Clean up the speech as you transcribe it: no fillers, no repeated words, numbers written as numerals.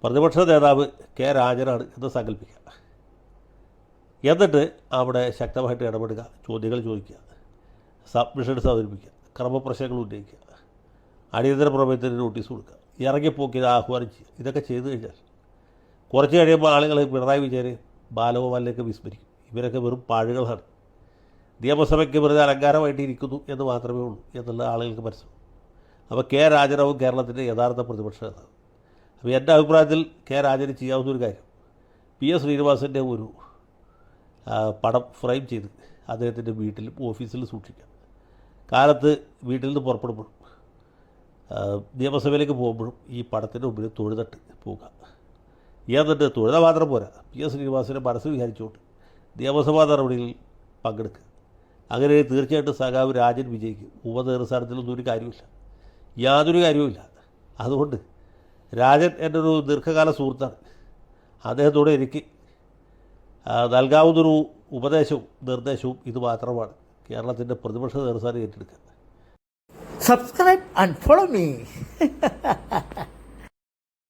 പ്രതിപക്ഷ നേതാവ് കെ രാജനാണ് എന്ന് സങ്കല്പിക്കുക. എന്നിട്ട് അവിടെ ശക്തമായിട്ട് ഇടപെടുക, ചോദ്യങ്ങൾ ചോദിക്കുക, സബ്മിഷൻസ് അവതരിപ്പിക്കുക, ക്രമപ്രശ്നങ്ങൾ ഉന്നയിക്കുക, അടിയന്തര പ്രമേയത്തിന് നോട്ടീസ് കൊടുക്കുക, ഇറങ്ങിപ്പോക്കിയത് ആഹ്വാനം ചെയ്യുക. ഇതൊക്കെ ചെയ്തു കഴിഞ്ഞാൽ കുറച്ച് കഴിയുമ്പോൾ ആളുകൾ പിണറായി വിജയനെ ബാലഗോപാലിലേക്ക് വിസ്മരിക്കും. ഇവരൊക്കെ വെറും പാഴുകളാണ്, നിയമസഭയ്ക്ക് വെറുതെ അലങ്കാരമായിട്ട് ഇരിക്കുന്നു എന്ന് മാത്രമേ ഉള്ളൂ എന്നുള്ള ആളുകൾക്ക് മനസ്സിലാവും. അപ്പോൾ കെ രാജനാവും കേരളത്തിൻ്റെ യഥാർത്ഥ പ്രതിപക്ഷ നേതാവ്. അപ്പോൾ എൻ്റെ അഭിപ്രായത്തിൽ കെ രാജന് ചെയ്യാവുന്ന ഒരു കാര്യം പി എസ് ശ്രീനിവാസൻ്റെ ഒരു പടം ഫ്രെയിം ചെയ്ത് അദ്ദേഹത്തിൻ്റെ വീട്ടിലും ഓഫീസിലും സൂക്ഷിക്കാം. കാലത്ത് വീട്ടിൽ നിന്ന് പുറപ്പെടുമ്പോഴും നിയമസഭയിലേക്ക് പോകുമ്പോഴും ഈ പടത്തിൻ്റെ മുമ്പിൽ തൊഴുതട്ട് പോവുക. എന്നിട്ട് തൊഴുത മാത്രം പോരാ, പി എസ് ശ്രീനിവാസനെ മനസ്സ് വിചാരിച്ചുകൊണ്ട് നിയമസഭാ നടപടികളിൽ പങ്കെടുക്കുക. അങ്ങനെ തീർച്ചയായിട്ടും സഖാവ് രാജൻ വിജയിക്കും. ഉപനേതൃസ്ഥാനത്തിലൊന്നും ഒരു കാര്യമില്ല, യാതൊരു കാര്യവുമില്ല. അതുകൊണ്ട് രാജൻ എൻ്റെ ഒരു ദീർഘകാല സുഹൃത്താണ്. അദ്ദേഹത്തോട് എനിക്ക് നൽകാവുന്നൊരു ഉപദേശവും നിർദ്ദേശവും ഇത് മാത്രമാണ്: കേരളത്തിൻ്റെ പ്രതിപക്ഷ നേതൃസ്ഥാനം ഏറ്റെടുക്കുക. Subscribe and follow me.